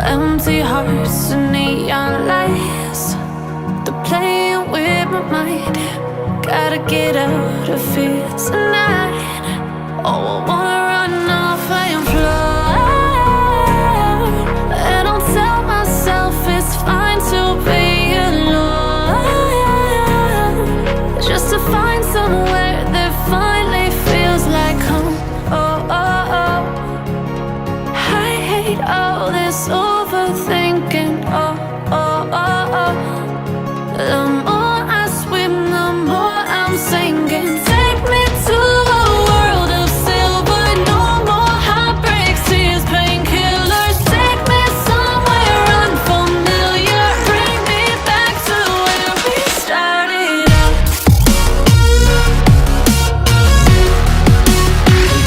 Empty hearts and neon lights, they're playing with my mind. Gotta get out of here tonight. Oh, I wanna run off and fly. And I'll tell myself it's fine to be alone, just to find somewhere that finally feels like home. Oh, oh, oh. I hate all this overthinking. Oh, oh, oh, oh. The more I swim, the more I'm sinking. Take me to a world of silver. No more heartbreaks, tears, painkillers. Take me somewhere unfamiliar. Bring me back to where we started out.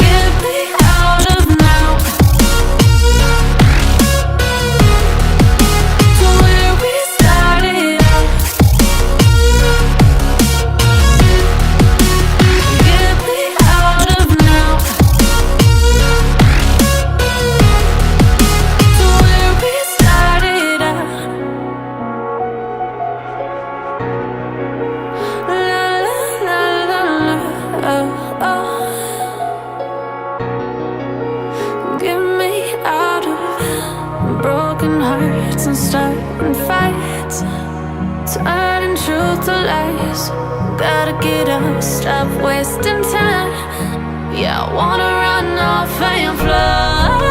Get me out of now, to where we started out. Get me out of now, to where we started out. La la la la la, oh, oh. Get me out of broken hearts and starting fights, turning truth to lies. Gotta get up, stop wasting time. Yeah, I wanna run off and fly.